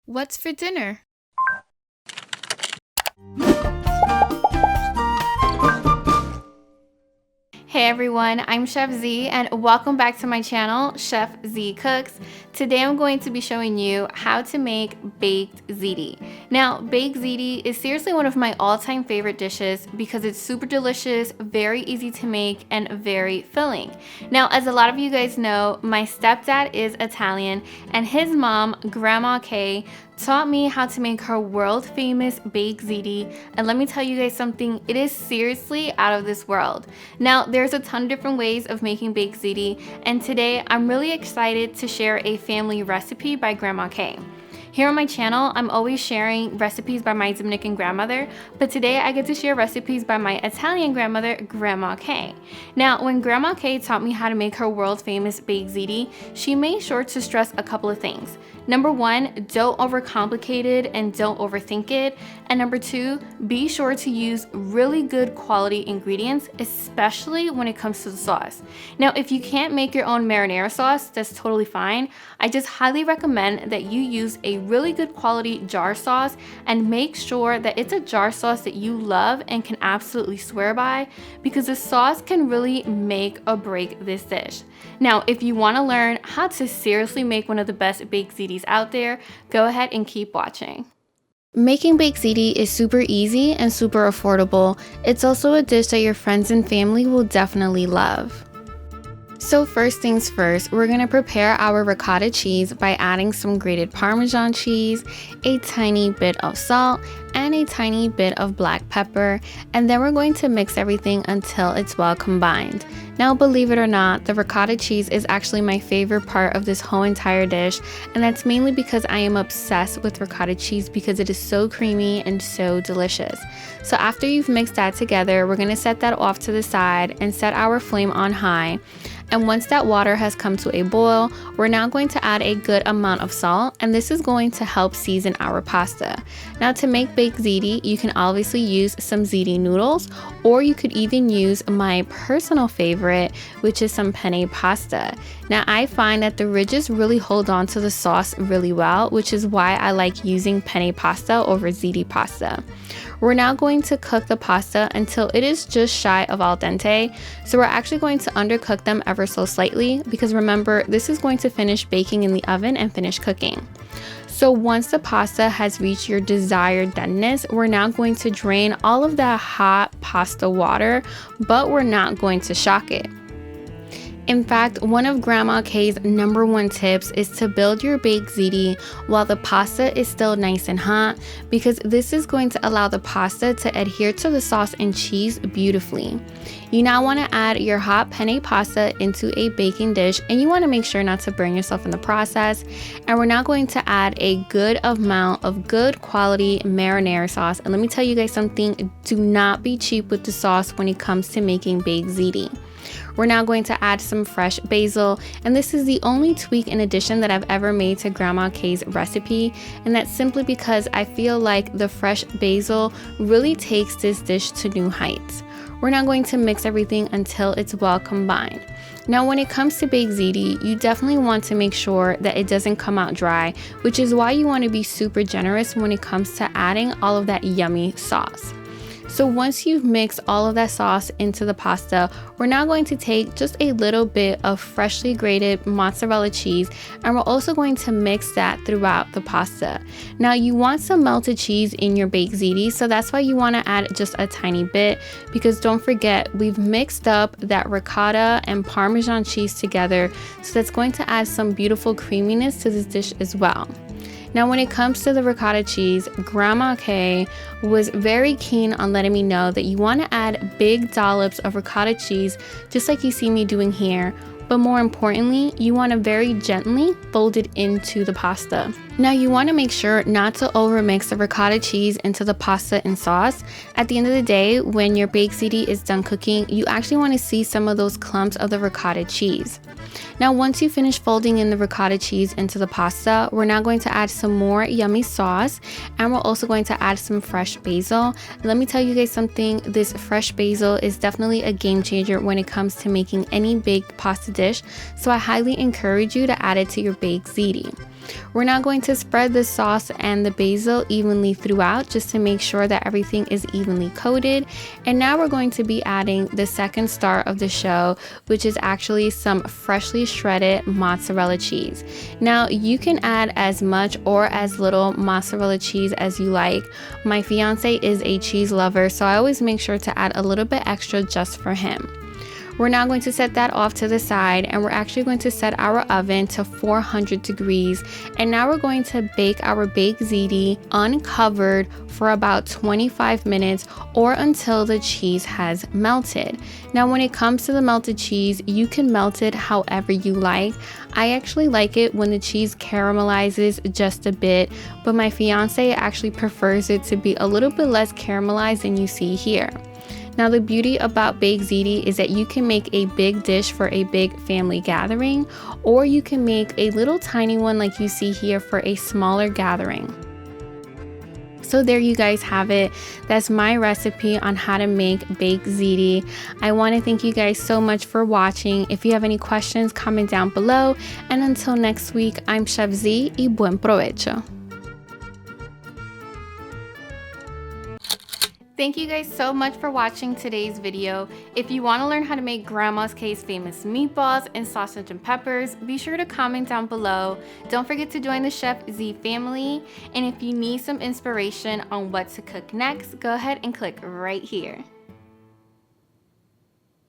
What's for dinner? Hey everyone, I'm Chef Zee and welcome back to my channel, Chef Zee Cooks. Today I'm going to be showing you how to make baked ziti. Now, baked ziti is seriously one of my all-time favorite dishes because it's super delicious, very easy to make, and very filling. Now, as a lot of you guys know, my stepdad is Italian and his mom, Grandma Kay, taught me how to make her world famous baked ziti, and let me tell you guys something, it is seriously out of this world. Now there's a ton of different ways of making baked ziti, and today I'm really excited to share a family recipe by Grandma Kay. Here on my channel, I'm always sharing recipes by my Dominican grandmother, but today I get to share recipes by my Italian grandmother, Grandma Kay. Now, when Grandma Kay taught me how to make her world famous baked ziti, she made sure to stress a couple of things. Number one, don't overcomplicate it and don't overthink it. And number two, be sure to use really good quality ingredients, especially when it comes to the sauce. Now, if you can't make your own marinara sauce, that's totally fine. I just highly recommend that you use a really good quality jar sauce and make sure that it's a jar sauce that you love and can absolutely swear by, because the sauce can really make or break this dish. Now, if you want to learn how to seriously make one of the best baked zitis out there, go ahead and keep watching. Making baked ziti is super easy and super affordable. It's also a dish that your friends and family will definitely love. So first things first, we're going to prepare our ricotta cheese by adding some grated Parmesan cheese, a tiny bit of salt, and a tiny bit of black pepper, and then we're going to mix everything until it's well combined. Now, believe it or not, the ricotta cheese is actually my favorite part of this whole entire dish, and that's mainly because I am obsessed with ricotta cheese because it is so creamy and so delicious. So after you've mixed that together, we're going to set that off to the side and set our flame on high. And once that water has come to a boil, we're now going to add a good amount of salt, and this is going to help season our pasta. Now, to make baked ziti, you can obviously use some ziti noodles, or you could even use my personal favorite, which is some penne pasta. Now, I find that the ridges really hold on to the sauce really well, which is why I like using penne pasta over ziti pasta. We're now going to cook the pasta until it is just shy of al dente. So we're actually going to undercook them ever so slightly, because remember, this is going to finish baking in the oven and finish cooking. So once the pasta has reached your desired doneness, we're now going to drain all of that hot pasta water, but we're not going to shock it. In fact, one of Grandma Kay's #1 tips is to build your baked ziti while the pasta is still nice and hot, because this is going to allow the pasta to adhere to the sauce and cheese beautifully. You now want to add your hot penne pasta into a baking dish, and you want to make sure not to burn yourself in the process. And we're now going to add a good amount of good quality marinara sauce. And let me tell you guys something, do not be cheap with the sauce when it comes to making baked ziti. We're now going to add some fresh basil, and this is the only tweak and addition that I've ever made to Grandma Kay's recipe, and that's simply because I feel like the fresh basil really takes this dish to new heights. We're now going to mix everything until it's well combined. Now, when it comes to baked ziti, you definitely want to make sure that it doesn't come out dry, which is why you want to be super generous when it comes to adding all of that yummy sauce. So once you've mixed all of that sauce into the pasta, we're now going to take just a little bit of freshly grated mozzarella cheese, and we're also going to mix that throughout the pasta. Now, you want some melted cheese in your baked ziti, so that's why you want to add just a tiny bit, because don't forget, we've mixed up that ricotta and Parmesan cheese together, so that's going to add some beautiful creaminess to this dish as well. Now, when it comes to the ricotta cheese, Grandma Kay was very keen on letting me know that you want to add big dollops of ricotta cheese, just like you see me doing here. But more importantly, you want to very gently fold it into the pasta. Now, you want to make sure not to overmix the ricotta cheese into the pasta and sauce. At the end of the day, when your baked ziti is done cooking, you actually want to see some of those clumps of the ricotta cheese. Now, once you finish folding in the ricotta cheese into the pasta, we're now going to add some more yummy sauce, and we're also going to add some fresh basil. Let me tell you guys something, this fresh basil is definitely a game changer when it comes to making any baked pasta dish, so I highly encourage you to add it to your baked ziti. We're now going to spread the sauce and the basil evenly throughout just to make sure that everything is evenly coated. And now we're going to be adding the second star of the show, which is actually some freshly shredded mozzarella cheese. Now you can add as much or as little mozzarella cheese as you like. My fiance is a cheese lover, so I always make sure to add a little bit extra just for him. We're now going to set that off to the side, and we're actually going to set our oven to 400 degrees. And now we're going to bake our baked ziti uncovered for about 25 minutes or until the cheese has melted. Now when it comes to the melted cheese, you can melt it however you like. I actually like it when the cheese caramelizes just a bit, but my fiance actually prefers it to be a little bit less caramelized than you see here. Now the beauty about baked ziti is that you can make a big dish for a big family gathering, or you can make a little tiny one like you see here for a smaller gathering. So there you guys have it. That's my recipe on how to make baked ziti. I want to thank you guys so much for watching. If you have any questions, comment down below. And until next week, I'm Chef Zee y buen provecho. Thank you guys so much for watching today's video. If you want to learn how to make Grandma's K's famous meatballs and sausage and peppers, be sure to comment down below. Don't forget to join the Chef Zee family. And if you need some inspiration on what to cook next, go ahead and click right here.